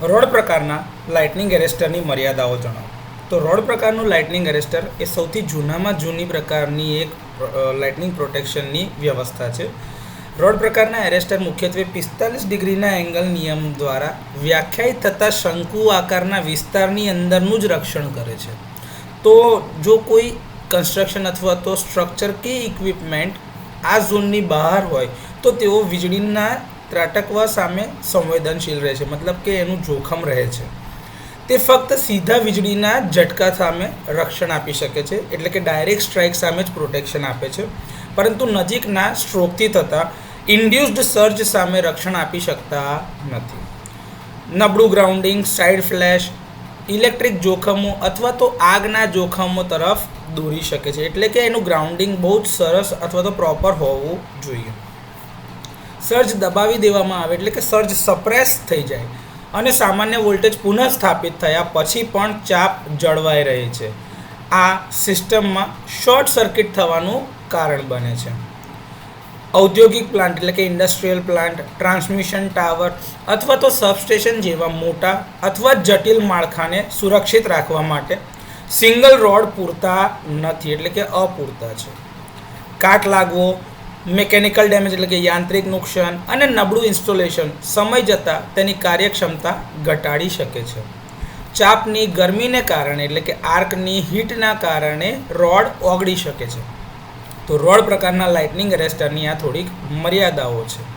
Road પ્રકારના lightning એરેસ્ટરની મર્યાદાઓ જણાવો. તો રોડ પ્રકારનું લાઇટનિંગ એરેસ્ટર એ સૌથી જૂનામાં જૂની પ્રકારની એક લાઇટનિંગ પ્રોટેક્શનની વ્યવસ્થા છે. રોડ પ્રકારના એરેસ્ટર મુખ્યત્વે 45 ડિગ્રીના એંગલ નિયમ દ્વારા વ્યાખ્યાયિત થતા શંકુ આકારના વિસ્તારની અંદરનું જ રક્ષણ કરે છે. તો જો કોઈ કન્સ્ટ્રક્શન અથવા તો સ્ટ્રક્ચર કે ઇક્વિપમેન્ટ આ ઝોનની બહાર હોય તો તેઓ વીજળીના ત્રાટકવા સામે સંવેદનશીલ રહે છે, મતલબ કે એનું જોખમ રહે છે. તે ફક્ત સીધા વીજળીના ઝટકા સામે રક્ષણ આપી શકે છે, એટલે કે ડાયરેક્ટ સ્ટ્રાઇક સામે જ પ્રોટેક્શન આપે છે, પરંતુ નજીકના સ્ટ્રોકથી થતા ઇન્ડ્યુસ્ડ સર્જ સામે રક્ષણ આપી શકતા નથી. નબળું ગ્રાઉન્ડિંગ, સાઇડ ફ્લેશ, ઇલેક્ટ્રિક જોખમો અથવા તો આગના જોખમો તરફ દોરી શકે છે, એટલે કે એનું ગ્રાઉન્ડિંગ બહુ જ સરસ અથવા તો પ્રોપર હોવું જોઈએ. સર્જ દબાવી દેવામાં આવે એટલે કે સર્જ સપ્રેસ થઈ જાય અને સામાન્ય વોલ્ટેજ પુનઃસ્થાપિત થયા પછી પણ ચાપ જળવાઈ રહે છે. આ સિસ્ટમમાં શોર્ટ સર્કિટ થવાનું કારણ બને છે. ઔદ્યોગિક પ્લાન્ટ એટલે કે ઇન્ડસ્ટ્રીયલ પ્લાન્ટ, ટ્રાન્સમિશન ટાવર અથવા તો સબસ્ટેશન જેવા મોટા અથવા જટિલ માળખાને સુરક્ષિત રાખવા માટે સિંગલ રોડ પૂરતા નથી, એટલે કે અપૂરતા છે. કાટ લાગવો, મિકેનિકલ ડેમેજ એટલે કે યાંત્રિક નુકસાન અને નબળું ઇન્સ્ટોલેશન સમય જતાં તેની કાર્યક્ષમતા ઘટાડી શકે છે. ચાપની ગરમીને કારણે એટલે કે આર્કની હીટના કારણે રોડ ઓગળી શકે છે. તો રોડ પ્રકારના લાઇટનિંગ એરેસ્ટરની આ થોડીક મર્યાદાઓ છે.